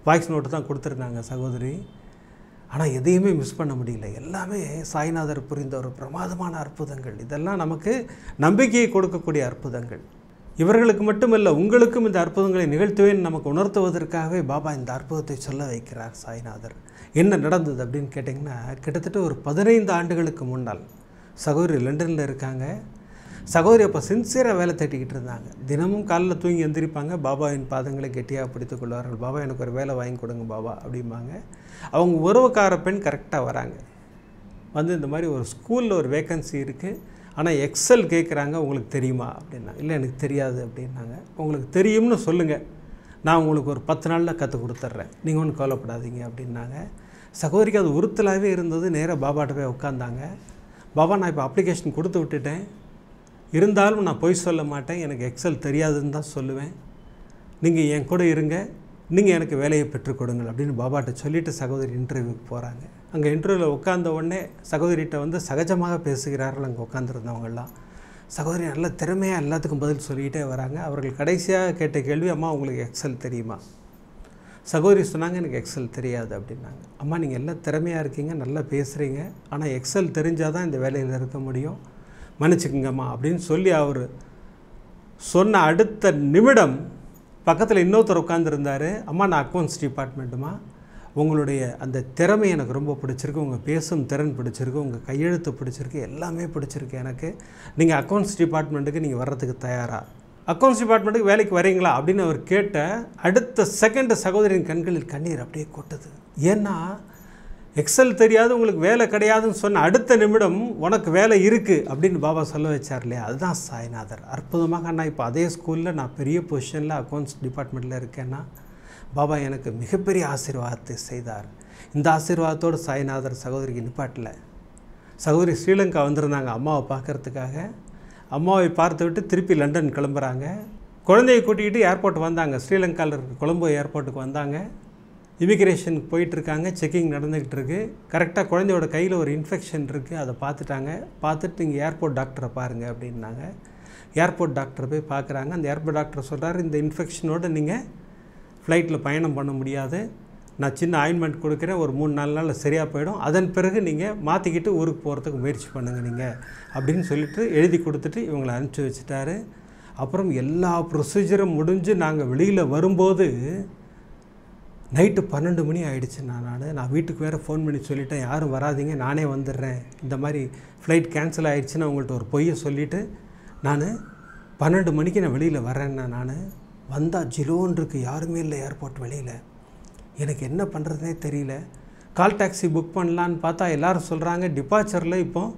வாய்ஸ் நோட்டு தான் கொடுத்துருந்தாங்க சகோதரி. ஆனால் எதையுமே மிஸ் பண்ண முடியல. எல்லாமே சாய்நாதர் புரிந்த ஒரு பிரமாதமான அற்புதங்கள். இதெல்லாம் நமக்கு நம்பிக்கையை கொடுக்கக்கூடிய அற்புதங்கள். இவர்களுக்கு மட்டுமல்ல, உங்களுக்கும் இந்த அற்புதங்களை நிகழ்த்துவேன் நமக்கு உணர்த்துவதற்காகவே பாபா இந்த அற்புதத்தை சொல்ல வைக்கிறார் சாய்நாதர். என்ன நடந்தது அப்படின்னு கேட்டிங்கன்னா, கிட்டத்தட்ட ஒரு 15 ஆண்டுகளுக்கு முன்னால் சகோதரி லண்டனில் இருக்காங்க. சகோதரி அப்போ சின்சியராக வேலை தேட்டிக்கிட்டு இருந்தாங்க. தினமும் காலையில் தூங்கி எந்திரிப்பாங்க, பாபாவின் பாதங்களை கெட்டியாக பிடித்து கொள்வார்கள். பாபா எனக்கு ஒரு வேலை வாங்கி கொடுங்க பாபா அப்படிம்பாங்க. அவங்க உறவுக்கார பெண் கரெக்டாக வராங்க. வந்து இந்த மாதிரி ஒரு ஸ்கூலில் ஒரு வேக்கன்சி இருக்குது, ஆனால் எக்ஸல் கேட்குறாங்க, உங்களுக்கு தெரியுமா அப்படின்னா. இல்லை எனக்கு தெரியாது அப்படின்னாங்க. உங்களுக்கு தெரியும்னு சொல்லுங்கள், நான் உங்களுக்கு ஒரு 10 நாளில் கற்றுக் கொடுத்துட்றேன், நீங்கள் ஒன்றும் கவலைப்படாதீங்க அப்படின்னாங்க. சகோதரிக்கு அது உறுத்தலாகவே இருந்தது. நேராக பாபாட்ட போய் உட்காந்தாங்க. பாபா, நான் இப்போ அப்ளிகேஷன் கொடுத்து விட்டுட்டேன், இருந்தாலும் நான் பொய் சொல்ல மாட்டேன், எனக்கு எக்ஸல் தெரியாதுன்னு தான் சொல்லுவேன். நீங்கள் என் கூட இருங்க, நீங்கள் எனக்கு வேலையை பெற்றுக் கொடுங்கள் அப்படின்னு பாபாட்ட சொல்லிவிட்டு சகோதரி இன்டர்வியூக்கு போகிறாங்க. அங்கே இன்டர்வியூவில் உட்கார்ந்த உடனே சகோதரிகிட்ட வந்து சகஜமாக பேசுகிறார்கள் அங்கே உட்காந்துருந்தவங்கெல்லாம். சகோதரி நல்ல திறமையாக எல்லாத்துக்கும் பதில் சொல்லிக்கிட்டே வராங்க. அவர்கள் கடைசியாக கேட்ட கேள்வி, அம்மா உங்களுக்கு எக்ஸல் தெரியுமா? சகோதரி சொன்னாங்க, எனக்கு எக்ஸல் தெரியாது அப்படின்னாங்க. அம்மா நீங்கள் எல்லாம் திறமையாக இருக்கீங்க, நல்லா பேசுகிறீங்க, ஆனால் எக்ஸல் தெரிஞ்சால் தான் இந்த வேலையில் இருக்க முடியும், மன்னிச்சுக்குங்கம்மா அப்படின்னு சொல்லி அவர் சொன்ன அடுத்த நிமிடம் பக்கத்தில் இன்னொருத்தர் உட்காந்துருந்தார். அம்மா நான் அக்கௌண்ட்ஸ் டிபார்ட்மெண்ட்டுமா, உங்களுடைய அந்த திறமை எனக்கு ரொம்ப பிடிச்சிருக்கு, உங்கள் பேசும் திறன் பிடிச்சிருக்கு, உங்கள் கையெழுத்து பிடிச்சிருக்கு, எல்லாமே பிடிச்சிருக்கு எனக்கு. நீங்கள் அக்கௌண்ட்ஸ் டிபார்ட்மெண்ட்டுக்கு நீங்கள் வர்றதுக்கு தயாரா? அக்கௌண்ட்ஸ் டிபார்ட்மெண்ட்டுக்கு வேலைக்கு வரீங்களா அப்படின்னு அவர் கேட்ட அடுத்த செகண்டு சகோதரியின் கண்களில் கண்ணீர் அப்படியே கொட்டுது. ஏன்னா எக்ஸல் தெரியாது, உங்களுக்கு வேலை கிடையாதுன்னு சொன்ன அடுத்த நிமிடம் உனக்கு வேலை இருக்குது அப்படின்னு பாபா சொல்ல வச்சார் இல்லையா, அதுதான் சாய்நாதர். அற்புதமாக நான் இப்போ அதே ஸ்கூலில் நான் பெரிய பொசிஷனில் அக்கௌண்ட்ஸ் டிபார்ட்மெண்ட்டில் இருக்கேன்னா பாபா எனக்கு மிகப்பெரிய ஆசீர்வாதத்தை செய்தார். இந்த ஆசீர்வாதத்தோடு சாய்நாதர் சகோதரிக்கு நிப்பாட்டில். சகோதரி ஸ்ரீலங்கா வந்திருந்தாங்க அம்மாவை பார்க்குறதுக்காக. அம்மாவை பார்த்து விட்டு திருப்பி லண்டன் கிளம்புறாங்க. குழந்தையை கூட்டிகிட்டு ஏர்போர்ட் வந்தாங்க. ஸ்ரீலங்காவில் இருக்க கொலம்போ ஏர்போர்ட்டுக்கு வந்தாங்க. இமிக்ரேஷனுக்கு போயிட்டுருக்காங்க, செக்கிங் நடந்துக்கிட்டு இருக்குது. கரெக்டாக குழந்தையோட கையில் ஒரு இன்ஃபெக்ஷன் இருக்குது, அதை பார்த்துட்டாங்க. பார்த்துட்டு நீங்கள் ஏர்போர்ட் டாக்டரை பாருங்கள் அப்படின்னாங்க. ஏர்போர்ட் டாக்டரை போய் பார்க்குறாங்க. அந்த ஏர்போர்ட் டாக்டர் சொல்கிறார், இந்த இன்ஃபெக்ஷனோடு நீங்கள் ஃப்ளைட்டில் பயணம் பண்ண முடியாது, நான் சின்ன ஆயின்மெண்ட் கொடுக்குறேன், ஒரு 3-4 நாளில் சரியாக போயிடும், அதன் பிறகு நீங்கள் மாற்றிக்கிட்டு ஊருக்கு போகிறதுக்கு முயற்சி பண்ணுங்கள் நீங்கள் அப்படின்னு சொல்லிட்டு எழுதி கொடுத்துட்டு இவங்களை அனுப்பிச்சி வச்சுட்டாரு. அப்புறம் எல்லா ப்ரொசீஜரும் முடிஞ்சு நாங்கள் வெளியில் வரும்போது நைட்டு 12 மணி ஆகிடுச்சு. நான் வீட்டுக்கு வேறு ஃபோன் பண்ணி சொல்லிட்டேன், யாரும் வராதிங்க, நானே வந்துடுறேன், இந்த மாதிரி ஃப்ளைட் கேன்சல் ஆகிடுச்சுன்னு அவங்கள்ட்ட ஒரு பொய்யை சொல்லிவிட்டு நான் 12 மணிக்கு நான் வெளியில் வரேன்னா நான் வந்தால் ஜிலோன்னு இருக்குது, யாருமே இல்லை ஏர்போர்ட் வெளியில். எனக்கு என்ன பண்ணுறதுனே தெரியல. கால் டாக்ஸி புக் பண்ணலான்னு பார்த்தா எல்லோரும் சொல்கிறாங்க டிபார்ச்சரில் இப்போது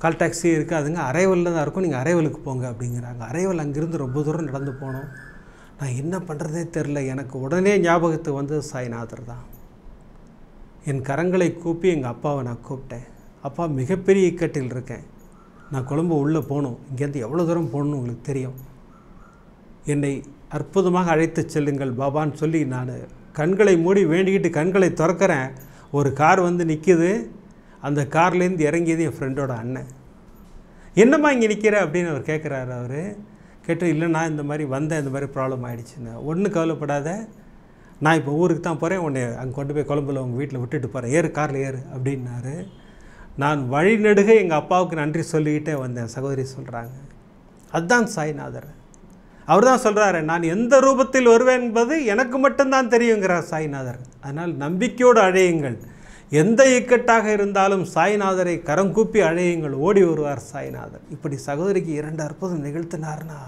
கால் டாக்ஸி இருக்காதுங்க, அரைவலில் தான் இருக்கும், நீங்கள் அரைவலுக்கு போங்க அப்படிங்கிறாங்க. அரைவல் அங்கேருந்து ரொம்ப தூரம் நடந்து போனோம். நான் என்ன பண்ணுறதே தெரில. எனக்கு உடனே ஞாபகத்துக்கு வந்து சாய்நாதர் தான். என் கரங்களை கூப்பி எங்கள் அப்பாவை நான் கூப்பிட்டேன். அப்பா மிகப்பெரிய இக்கட்டில் இருக்கேன், நான் கொழும்பு உள்ளே போகணும், இங்கேருந்து எவ்வளோ தூரம் போகணுன்னு உங்களுக்கு தெரியும், என்னை அற்புதமாக அழைத்து செல்லுங்கள் பாபான்னு சொல்லி நான் கண்களை மூடி வேண்டிக்கிட்டு கண்களை திறக்கிறேன். ஒரு கார் வந்து நிற்கிது. அந்த கார்லேருந்து இறங்கியது என் ஃப்ரெண்டோட அண்ணன். என்னம்மா இங்கே நிற்கிற அப்படின்னு அவர் கேட்குறாரு. அவர் கேட்டு, இல்லைண்ணா இந்த மாதிரி வந்தேன், இந்த மாதிரி ப்ராப்ளம் ஆகிடுச்சுன்னு. ஒன்றும் கவலைப்படாத, நான் இப்போ ஊருக்கு தான் போகிறேன், உன்னை அங்கே கொண்டு போய் கொழம்புல உங்கள் வீட்டில் விட்டுட்டு போகிறேன், ஏறு காரில் ஏறு அப்படின்னாரு. நான் வழிநெடுக எங்கள் அப்பாவுக்கு நன்றி சொல்லிக்கிட்டே வந்தேன். சகோதரி சொல்கிறாங்க, அதுதான் சாய்நாதர். அவர் தான் சொல்கிறாரு, நான் எந்த ரூபத்தில் வருவேன் என்பது எனக்கு மட்டும்தான் தெரியுங்கிறார் சாய்நாதர். அதனால் நம்பிக்கையோடு அழையுங்கள், எந்த இக்கட்டாக இருந்தாலும் சாய்நாதரை கரங்கூப்பி அழையுங்கள், ஓடி வருவார் சாய்நாதர். இப்படி சகோதரிக்கு 2 அற்புதம் நிகழ்த்தினார்னா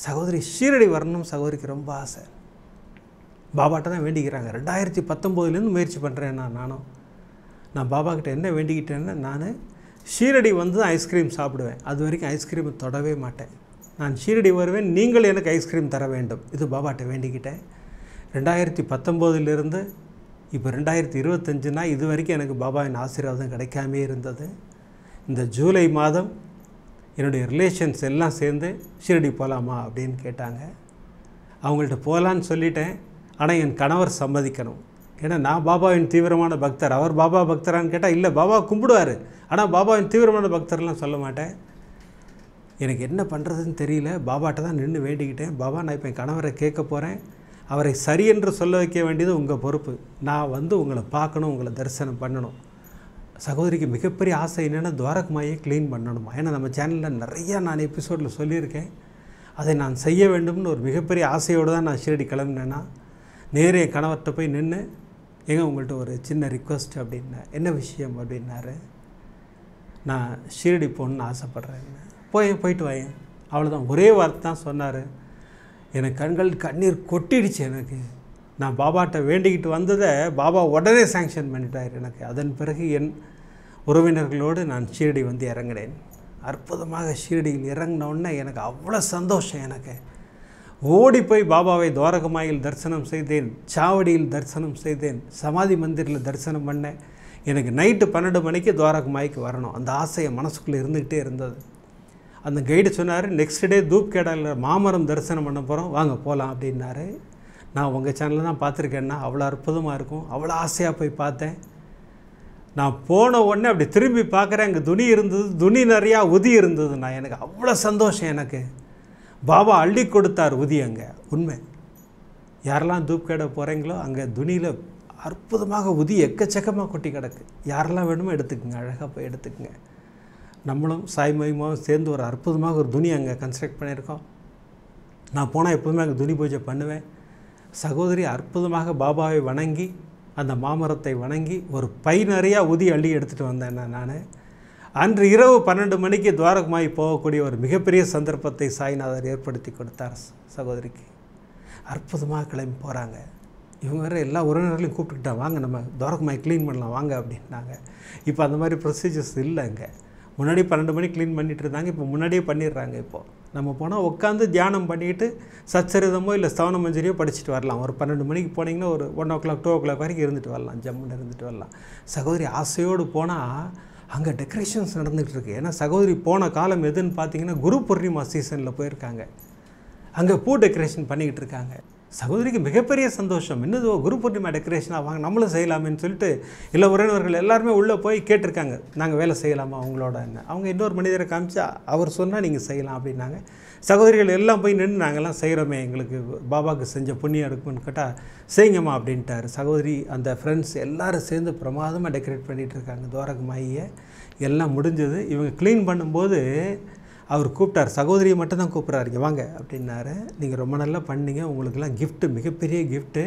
சகோதரி ஷீரடி வரணும் சகோதரிக்கு ரொம்ப ஆசை. பாபாட்ட தான் வேண்டிக்கிறாங்க. 2019 முயற்சி பண்ணுறேன் நான் பாபாக்கிட்ட என்ன வேண்டிக்கிட்டேன்னா, நான் ஷீரடி வந்து தான் ஐஸ்கிரீம் சாப்பிடுவேன், அது வரைக்கும் ஐஸ்கிரீமை தொடவே மாட்டேன், நான் ஷீரடி வருவேன், நீங்கள் எனக்கு ஐஸ்கிரீம் தர வேண்டும், இது பாபாட்ட வேண்டிக்கிட்டேன். 2019 இப்போ 2025னா இது வரைக்கும் எனக்கு பாபாவின் ஆசீர்வாதம் கிடைக்காமே இருந்தது. இந்த ஜூலை மாதம் என்னுடைய ரிலேஷன்ஸ் எல்லாம் சேர்ந்து ஷீரடி போகலாமா அப்படின்னு கேட்டாங்க. அவங்கள்ட்ட போகலான்னு சொல்லிட்டேன். ஆனால் என் கணவர் சம்மதிக்கணும். ஏன்னா நான் பாபாவின் தீவிரமான பக்தர். அவர் பாபா பக்தரான்னு கேட்டால் இல்லை, பாபா கும்பிடுவார், ஆனால் பாபாவின் தீவிரமான பக்தர்லாம் சொல்ல மாட்டேன். எனக்கு என்ன பண்ணுறதுன்னு தெரியல. பாபாட்ட தான் நின்று வேண்டிக்கிட்டேன். பாபா நான் இப்போ என் கணவரை கேட்க போகிறேன், அவரை சரி என்று சொல்ல வைக்க வேண்டியது உங்கள் பொறுப்பு, நான் வந்து உங்களை பார்க்கணும், உங்களை தரிசனம் பண்ணணும். சகோதரிக்கு மிகப்பெரிய ஆசை என்னென்னா துவாரகமாயை க்ளீன் பண்ணணுமா. ஏன்னா நம்ம சேனலில் நிறையா நான் எபிசோடில் சொல்லியிருக்கேன், அதை நான் செய்ய வேண்டும்னு ஒரு மிகப்பெரிய ஆசையோடு தான் நான் ஷீரடி கிளம்பினேன்னா நேரே என் கணவர்கிட்ட போய் நின்று, ஏங்க உங்கள்கிட்ட ஒரு சின்ன ரிக்வஸ்ட் அப்படின்னேன். என்ன விஷயம் அப்படின்னாரு. நான் ஷீரடி போகணுன்னு ஆசைப்பட்றேன். போயிட்டு வாயேன், அவ்வளோதான். ஒரே வார்த்தை தான் சொன்னார். எனக்கு கண்கள் கண்ணீர் கொட்டிடுச்சு. எனக்கு நான் பாபாட்ட வேண்டிக்கிட்டு வந்ததை பாபா உடனே சாங்ஷன் பண்ணிட்டார் எனக்கு. அதன் பிறகு என் உறவினர்களோடு நான் ஷீரடி வந்து இறங்கினேன். அற்புதமாக ஷீரடியில் இறங்கினோடனே எனக்கு அவ்வளோ சந்தோஷம். எனக்கு ஓடி போய் பாபாவை துவாரகமாயில் தரிசனம் செய்தேன், சாவடியில் தரிசனம் செய்தேன், சமாதி மந்திரில் தரிசனம் பண்ணேன். எனக்கு நைட்டு 12 மணிக்கு துவாரகமாய்க்கு வரணும், அந்த ஆசையை மனசுக்குள்ளே இருந்துக்கிட்டே இருந்தது. அந்த கைடு சொன்னார், நெக்ஸ்ட் டே தூப்கேடாவில் மாமரம் தரிசனம் பண்ண போகிறோம், வாங்க போகலாம் அப்படின்னாரு. நான் உங்கள் சேனலில் தான் பார்த்துருக்கேன்னா அவ்வளோ அற்புதமாக இருக்கும். அவ்வளோ ஆசையாக போய் பார்த்தேன். நான் போன உடனே அப்படி திரும்பி பார்க்குறேன், அங்கே துணி இருந்தது, துணி நிறையா உதி இருந்ததுண்ணா. எனக்கு அவ்வளோ சந்தோஷம். எனக்கு பாபா அள்ளி கொடுத்தார் உதி. அங்கே உண்மை, யாரெல்லாம் தூப்கேட போகிறீங்களோ அங்கே துணியில் அற்புதமாக உதி எக்கச்சக்கமாக கொட்டி கிடக்கு. யாரெல்லாம் வேணுமோ எடுத்துக்கோங்க, அழகாக போய் எடுத்துக்கோங்க. நம்மளும் சாய் மகிமாவும் சேர்ந்து ஒரு அற்புதமாக ஒரு துணி அங்கே கன்ஸ்ட்ரக்ட் பண்ணியிருக்கோம். நான் போனால் எப்போதுமே அங்கே துணி பூஜை பண்ணுவேன். சகோதரி அற்புதமாக பாபாவை வணங்கி அந்த மாமரத்தை வணங்கி ஒரு பை நிறையா உதி அள்ளி எடுத்துகிட்டு வந்தேன். நான் அன்று இரவு 12 மணிக்கு துவாரகமாய் போகக்கூடிய ஒரு மிகப்பெரிய சந்தர்ப்பத்தை சாய்நாதர் ஏற்படுத்தி கொடுத்தார் சகோதரிக்கு. அற்புதமாக கிளம்பி போகிறாங்க. இவங்க வேறு எல்லா உறவினர்களையும் கூப்பிட்டுக்கிட்டா, வாங்க நம்ம துவாரகமாய் க்ளீன் பண்ணலாம் வாங்க அப்படின்னாங்க. இப்போ அந்த மாதிரி ப்ரொசீஜர்ஸ் இல்லை. அங்கே முன்னாடி 12 மணிக்கு க்ளீன் பண்ணிகிட்டு இருந்தாங்க, இப்போ முன்னாடியே பண்ணிடுறாங்க. இப்போது நம்ம போனால் உட்காந்து தியானம் பண்ணிக்கிட்டு சச்சரிதமோ இல்லை ஸ்தவன மஞ்சரியோ படிச்சுட்டு வரலாம். ஒரு 12 மணிக்கு போனீங்கன்னா ஒரு 1 o'clock 2 o'clock வரைக்கும் இருந்துட்டு வரலாம், ஜம்முன்னு இருந்துட்டு வரலாம். சகோதரி ஆசையோடு போனால் அங்கே டெக்கரேஷன்ஸ் நடந்துகிட்டு இருக்குது. ஏன்னா சகோதரி போன காலம் எதுன்னு பார்த்தீங்கன்னா குரு பூர்ணிமா சீசனில் போயிருக்காங்க. அங்கே பூ டெக்கரேஷன் பண்ணிக்கிட்டு இருக்காங்க. சகோதரிக்கு மிகப்பெரிய சந்தோஷம். என்னது குரு பூர்ணிமா டெக்கரேஷனாக, வாங்க நம்மளும் செய்யலாமேன்னு சொல்லிட்டு இல்லை உறவினர்கள் எல்லாருமே உள்ளே போய் கேட்டிருக்காங்க, நாங்கள் வேலை செய்யலாமா அவங்களோட என்ன. அவங்க இன்னொரு மனிதரை காமிச்சா அவர் சொன்னால் நீங்கள் செய்யலாம் அப்படின்னாங்க. சகோதரிகள் எல்லாம் போய் நின்று நாங்கள்லாம் செய்கிறோமே, எங்களுக்கு பாபாவுக்கு செஞ்ச புண்ணியம் இருக்குன்னு கேட்டால் செய்யுங்கம்மா அப்படின்ட்டார். சகோதரி அந்த ஃப்ரெண்ட்ஸ் எல்லோரும் சேர்ந்து பிரமாதமாக டெக்கரேட் பண்ணிகிட்டு இருக்காங்க துவாரகமாயியை. எல்லாம் முடிஞ்சது. இவங்க க்ளீன் பண்ணும்போது அவர் கூப்பிட்டார், சகோதரியை மட்டும் தான் கூப்பிட்றாருங்க வாங்க அப்படின்னாரு. நீங்கள் ரொம்ப நல்லா பண்ணீங்க, உங்களுக்கெல்லாம் கிஃப்ட்டு, மிகப்பெரிய கிஃப்ட்டு.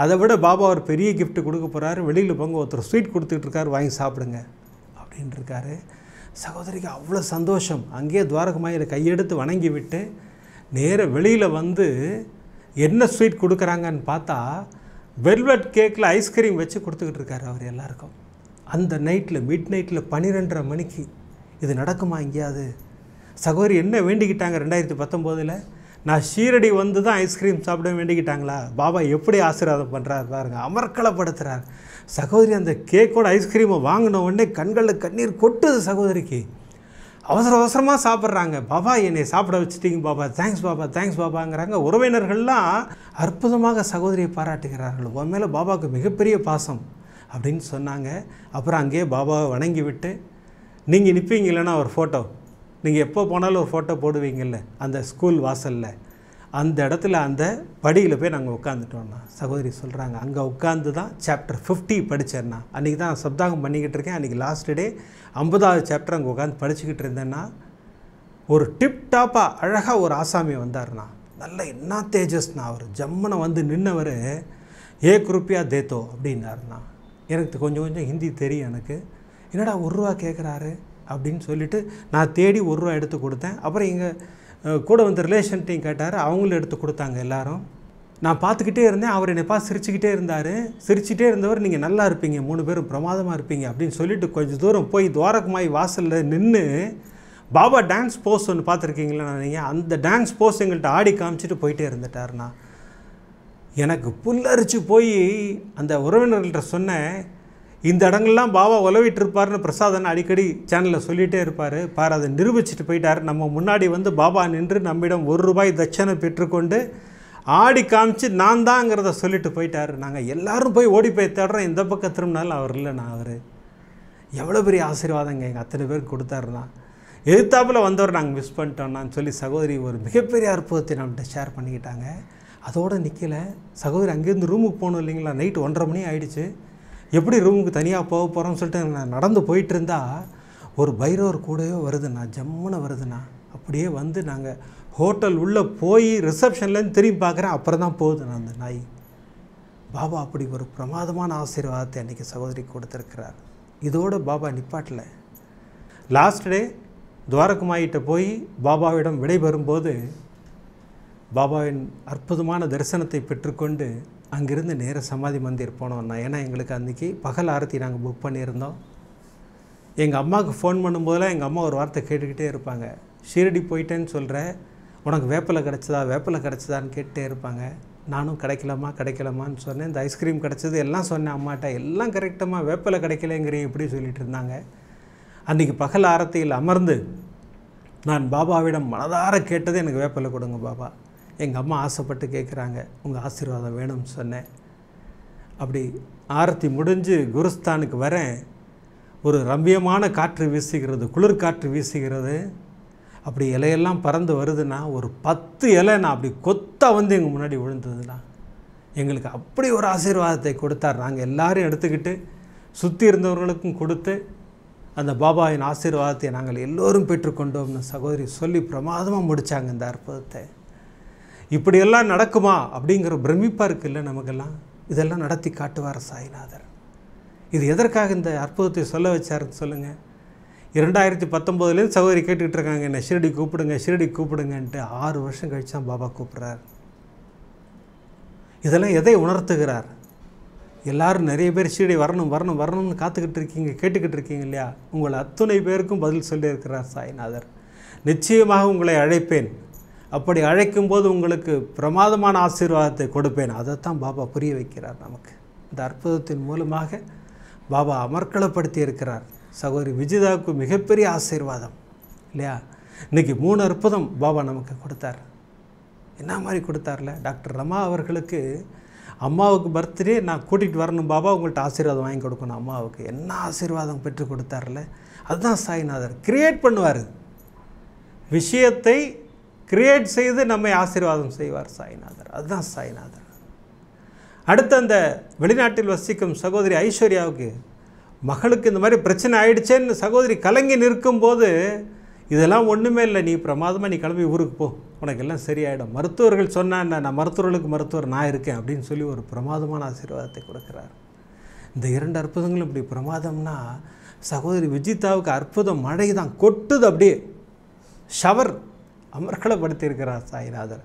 அதை விட பாபா ஒரு பெரிய கிஃப்ட்டு கொடுக்க போகிறாரு. வெளியில் போங்க, ஒருத்தர் ஸ்வீட் கொடுத்துட்டு இருக்காரு, வாங்கி சாப்பிடுங்க அப்படின்னு இருக்காரு. சகோதரிக்கு அவ்வளோ சந்தோஷம். அங்கேயே துவாரகமாயில் கையெடுத்து வணங்கி விட்டு நேராக வெளியில் வந்து என்ன ஸ்வீட் கொடுக்குறாங்கன்னு பார்த்தா வெல்வெட் கேக்கில் ஐஸ்கிரீம் வச்சு கொடுத்துக்கிட்டு இருக்காரு அவர் எல்லாருக்கும். அந்த நைட்டில் மிட் நைட்டில் 12:30 மணிக்கு இது நடக்குமா எங்கேயாவது? சகோதரி என்ன வேண்டிக்கிட்டாங்க 2019 நான் ஷீரடி வந்து தான் ஐஸ்கிரீம் சாப்பிட வேண்டிக்கிட்டாங்களா? பாபா எப்படி ஆசீர்வாதம் பண்ணுறாரு பாருங்கள், அமர்க்கலப்படுத்துகிறார். சகோதரி அந்த கேக்கோட ஐஸ்கிரீமை வாங்கின உடனே கண்களில் கண்ணீர் கொட்டுது சகோதரிக்கு. அவசர அவசரமாக சாப்பிட்றாங்க. பாபா என்னை சாப்பிட வச்சுட்டீங்க பாபா, தேங்க்ஸ் பாபா, தேங்க்ஸ் பாபாங்கிறாங்க. உறவினர்கள்லாம் அற்புதமாக சகோதரியை பாராட்டுகிறார்கள். உன் மேலே பாபாவுக்கு மிகப்பெரிய பாசம் அப்படின்னு சொன்னாங்க. அப்புறம் அங்கேயே பாபாவை வணங்கி விட்டு, நீங்கள் நிற்பீங்க இல்லைன்னா ஒரு ஃபோட்டோ, நீங்கள் எப்போ போனாலும் ஒரு ஃபோட்டோ போடுவீங்கள்ல அந்த ஸ்கூல் வாசலில், அந்த இடத்துல அந்த படியில் போய் நாங்கள் உட்காந்துட்டோம்னா சகோதரி சொல்கிறாங்க. அங்கே உட்காந்து தான் சாப்டர் 50 படித்தேன்னா. அன்றைக்கி தான் சப்தாகம் பண்ணிக்கிட்டு இருக்கேன். அன்றைக்கி லாஸ்ட் டே 50வது சாப்டர் அங்கே உட்காந்து படிச்சுக்கிட்டு இருந்தேன்னா ஒரு டிப்டாப்பாக அழகாக ஒரு ஆசாமி வந்தார்ண்ணா. நல்ல என்ன தேஜஸ்ண்ணா. அவர் ஜம்முனை வந்து நின்னவர், ₹1 தேத்தோ அப்படின்னாருண்ணா. எனக்கு கொஞ்சம் கொஞ்சம் ஹிந்தி தெரியும் எனக்கு. என்னடா ₹1 கேட்குறாரு அப்படின்னு சொல்லிவிட்டு நான் தேடி ₹1 எடுத்து கொடுத்தேன். அப்புறம் எங்கள் கூட வந்து ரிலேஷன்ட்டையும் கேட்டார், அவங்களும் எடுத்து கொடுத்தாங்க எல்லாரும். நான் பார்த்துக்கிட்டே இருந்தேன். அவர் என்னை பார்த்து சிரிச்சுக்கிட்டே இருந்தார். சிரிச்சுட்டே இருந்தவர், நீங்கள் நல்லா இருப்பீங்க, 3 பேரும் பிரமாதமாக இருப்பீங்க அப்படின்னு சொல்லிவிட்டு கொஞ்சம் தூரம் போய் துவாரகமாய் வாசலில் நின்று பாபா டான்ஸ் போஸ் ஒன்று பார்த்துருக்கீங்களா நீங்கள், அந்த டான்ஸ் போஸ் எங்கள்கிட்ட ஆடி காமிச்சிட்டு போயிட்டே இருந்துட்டார்ண்ணா. எனக்கு புல்லரிச்சு போய் அந்த உறவினர்கள்ட்ட சொன்னேன், இந்த இடங்கள்லாம் பாபா உலவிட்டு இருப்பார்னு பிரசாதன் அடிக்கடி சேனலில் சொல்லிகிட்டே இருப்பார் பார், அதை நிரூபிச்சுட்டு போயிட்டார். நம்ம முன்னாடி வந்து பாபா நின்று நம்மிடம் ₹1 தட்சணை பெற்றுக்கொண்டு ஆடி காமிச்சு நான் தாங்கிறத சொல்லிட்டு போயிட்டார். நாங்கள் எல்லோரும் போய் ஓடி போய் தேடுறோம், இந்த பக்கம் திரும்பினாலும் அவர் இல்லைண்ணா. அவர் எவ்வளோ பெரிய ஆசீர்வாதங்க எங்கள் அத்தனை பேருக்கு கொடுத்தாருண்ணா. எதிர்த்தாப்பில் வந்தவர் நாங்கள் மிஸ் பண்ணிட்டோம்னான்னு சொல்லி சகோதரி ஒரு மிகப்பெரிய அற்புதத்தை நம்மகிட்ட ஷேர் பண்ணிக்கிட்டாங்க. அதோடு நிற்கலை சகோதரி. அங்கேருந்து ரூமுக்கு போகணும் இல்லைங்களா, நைட்டு 1:30 மணி ஆகிடுச்சு. எப்படி ரூமுக்கு தனியாக போக போகிறோம்னு சொல்லிட்டு நான் நடந்து போயிட்டு இருந்தால் ஒரு பைரவர் கூடவே வருதுண்ணா, ஜம்முன்னு வருதுண்ணா. அப்படியே வந்து நாங்கள் ஹோட்டல் உள்ளே போய் ரிசப்ஷன்லேருந்து திரும்பி பார்க்குறேன், அப்புறம் தான் போகுதுண்ணா அந்த நாய். பாபா அப்படி ஒரு பிரமாதமான ஆசீர்வாதத்தை அன்றைக்கி சகோதரி கொடுத்துருக்கிறார். இதோடு பாபா நிப்பாட்டில் லாஸ்ட் டே துவாரகமாயிட்ட போய் பாபாவிடம் விடைபெறும்போது பாபாவின் அற்புதமான தரிசனத்தை பெற்றுக்கொண்டு அங்கிருந்து நேர சமாதி மந்திர் போனோம்னா. ஏன்னா எங்களுக்கு அன்றைக்கி பகல் ஆரத்தி நாங்கள் புக் பண்ணியிருந்தோம். எங்கள் அம்மாவுக்கு ஃபோன் பண்ணும்போதெல்லாம் எங்கள் அம்மா ஒரு வார்த்தை கேட்டுக்கிட்டே இருப்பாங்க, ஷீரடி போயிட்டேன்னு சொல்கிற, உனக்கு வேப்பிலை கிடச்சதா வேப்பிலை கிடச்சதான்னு கேட்டே இருப்பாங்க. நானும் கிடைக்கலாமான்னு சொன்னேன். இந்த ஐஸ்கிரீம் கிடச்சது எல்லாம் சொன்னேன் அம்மாட்ட, எல்லாம் கரெக்டாக வேப்பிலை கிடைக்கலங்கிறீங்க இப்படி சொல்லிகிட்டு இருந்தாங்க. அன்றைக்கி பகல் ஆரத்தியில் அமர்ந்து நான் பாபாவிடம் மனதார கேட்டது, எனக்கு வேப்பிலை கொடுங்க பாபா, எங்கள் அம்மா ஆசைப்பட்டு கேட்குறாங்க, உங்கள் ஆசீர்வாதம் வேணும்னு சொன்னேன். அப்படி ஆரத்தி முடிஞ்சு குருஸ்தானுக்கு வரேன். ஒரு ரம்மியமான காற்று வீசுகிறது, குளிர் காற்று வீசுகிறது. அப்படி இலையெல்லாம் பறந்து வருதுன்னா ஒரு 10 இலை நான் அப்படி கொத்தா வந்து எங்கள் முன்னாடி விழுந்ததுன்னா எங்களுக்கு அப்படி ஒரு ஆசீர்வாதத்தை கொடுத்தார். நாங்கள் எல்லாரும் எடுத்துக்கிட்டு சுற்றி இருந்தவர்களுக்கும் கொடுத்து அந்த பாபாவின் ஆசீர்வாதத்தை நாங்கள் எல்லோரும் பெற்றுக்கொண்டோம்னு சகோதரி சொல்லி பிரமாதமாக முடித்தாங்க இந்த அற்புதத்தை. இப்படியெல்லாம் நடக்குமா அப்படிங்கிற பிரமிப்பாக இருக்குல்ல நமக்கெல்லாம். இதெல்லாம் நடத்தி காட்டுவார் சாய்நாதர். இது எதற்காக இந்த அற்புதத்தை சொல்ல வச்சாருன்னு சொல்லுங்கள். 2019 சகோதரி கேட்டுக்கிட்டு இருக்காங்க, என்ன ஷிரடி கூப்பிடுங்க ஷிரடி கூப்பிடுங்கன்ட்டு. 6 வருஷம் கழிச்சு தான் பாபா கூப்பிட்றார். இதெல்லாம் எதை உணர்த்துகிறார்? எல்லோரும் நிறைய பேர் ஷிரடி வரணும் வரணும் வரணும்னு காத்துக்கிட்டு இருக்கீங்க, கேட்டுக்கிட்டு இருக்கீங்க இல்லையா? உங்கள் அத்துணை பேருக்கும் பதில் சொல்லியிருக்கிறார் சாய்நாதர். நிச்சயமாக உங்களை அழைப்பேன், அப்படி அழைக்கும்போது உங்களுக்கு பிரமாதமான ஆசீர்வாதத்தை கொடுப்பேன். அதைத்தான் பாபா புரிய வைக்கிறார் நமக்கு. இந்த அற்புதத்தின் மூலமாக பாபா அமர்க்களப்படுத்தி இருக்கிறார். சகோதரி விஜிதாவுக்கு மிகப்பெரிய ஆசீர்வாதம் இல்லையா? இன்றைக்கி 3 அற்புதம் பாபா நமக்கு கொடுத்தார். என்ன மாதிரி கொடுத்தார்ல? டாக்டர் ரமா அவர்களுக்கு அம்மாவுக்கு பர்த்டே நான் கூட்டிகிட்டு வரணும் பாபா, உங்கள்கிட்ட ஆசீர்வாதம் வாங்கி கொடுக்கணும் அம்மாவுக்கு. என்ன ஆசீர்வாதம் பெற்று கொடுத்தார்ல? அதுதான் சாய்நாதர். கிரியேட் பண்ணுவார், விஷயத்தை கிரியேட் செய்து நம்மை ஆசீர்வாதம் செய்வார் சாய்நாதர். அதுதான் சாய்நாதர். அடுத்து அந்த வெளிநாட்டில் வசிக்கும் சகோதரி ஐஸ்வர்யாவுக்கு மகளுக்கு இந்த மாதிரி பிரச்சனை ஆயிடுச்சேன்னு சகோதரி கலங்கி நிற்கும்போது, இதெல்லாம் ஒன்றுமே இல்லை, நீ பிரமாதமாக நீ கிளம்பி ஊருக்கு போ, உனக்கு எல்லாம் சரியாயிடும், மருத்துவர்கள் சொன்னான், நான் மருத்துவர்களுக்கு மருத்துவர் நான் இருக்கேன் அப்படின்னு சொல்லி ஒரு பிரமாதமான ஆசீர்வாதத்தை கொடுக்குறார். இந்த 2 அற்புதங்களும் இப்படி பிரமாதம்னா சகோதரி விஜிதாவுக்கு அற்புதம் மழை தான் கொட்டுது, அப்படியே ஷவர் அமர்க்களப்படுத்தியிருக்கிறார் சாய்நாதர்.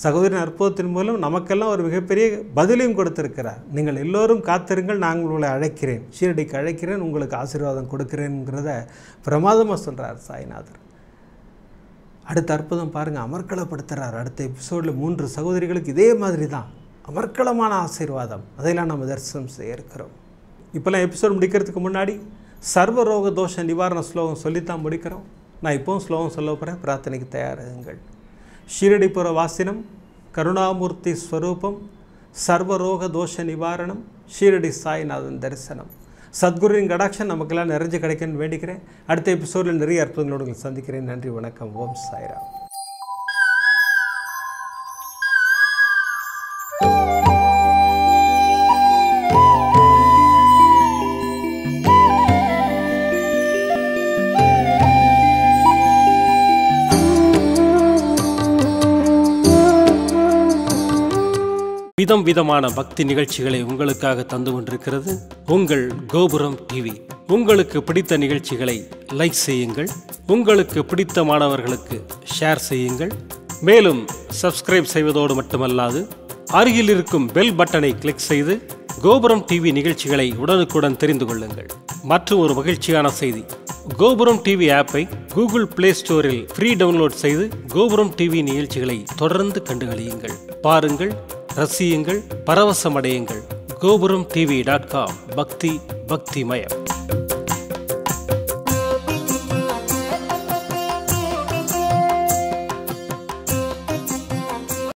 சகோதரின் அற்புதத்தின் மூலம் நமக்கெல்லாம் ஒரு மிகப்பெரிய பதிலையும் கொடுத்திருக்கிறார். நீங்கள் எல்லோரும் காத்திருங்கள், நான் உங்களை அழைக்கிறேன், ஷீரடிக்கு அழைக்கிறேன், உங்களுக்கு ஆசீர்வாதம் கொடுக்கிறேங்கிறத பிரமாதமாக சொல்கிறார் சாய்நாதர். அடுத்த அற்புதம் பாருங்கள், அமர்க்களப்படுத்துகிறார். அடுத்த எபிசோடில் 3 சகோதரிகளுக்கு இதே மாதிரி தான் அமர்க்களமான ஆசீர்வாதம். அதையெல்லாம் நம்ம தரிசனம் செய்ய இருக்கிறோம். இப்போலாம் எபிசோட் முடிக்கிறதுக்கு முன்னாடி சர்வரோக தோஷ நிவாரண ஸ்லோகம் சொல்லித்தான் முடிக்கிறோம். நான் இப்போவும் ஸ்லோகம் சொல்ல போகிறேன், பிரார்த்தனைக்கு தயாராகுங்கள். ஷீரடிபுர வாசினம், கருணாமூர்த்தி ஸ்வரூபம், சர்வரோக தோஷ நிவாரணம், ஷீரடி சாய்நாதன் தரிசனம். சத்குருவின் கடாட்சம் நமக்கெல்லாம் நிறைஞ்சு கிடைக்குன்னு வேண்டிக்கிறேன். அடுத்த எபிசோடில் நிறைய அற்புதங்களோடு உங்களை சந்திக்கிறேன். நன்றி, வணக்கம். ஓம் சாய்ராம். விதம் விதமான பக்தி நிகழ்ச்சிகளை உங்களுக்காக தந்து கொண்டிருக்கிறது உங்கள் கோபுரம் டிவி. உங்களுக்கு பிடித்த நிகழ்ச்சிகளை லைக் செய்யுங்கள், உங்களுக்கு பிடித்த மாணவர்களுக்கு ஷேர் செய்யுங்கள். மேலும் சப்ஸ்கிரைப் செய்வதோடு மட்டுமல்லாது அருகில் இருக்கும் பெல் பட்டனை கிளிக் செய்து கோபுரம் டிவி நிகழ்ச்சிகளை உடனுக்குடன் தெரிந்து கொள்ளுங்கள். மற்றும் ஒரு மகிழ்ச்சியான செய்தி, கோபுரம் டிவி ஆப்பை கூகுள் பிளே ஸ்டோரில் ஃப்ரீ டவுன்லோட் செய்து கோபுரம் டிவி நிகழ்ச்சிகளை தொடர்ந்து கண்டுகளியுங்கள். பாருங்கள், ரசியுங்கள், பரவசமடையுங்கள். gopuramtv.com. பக்தி பக்திமயம்.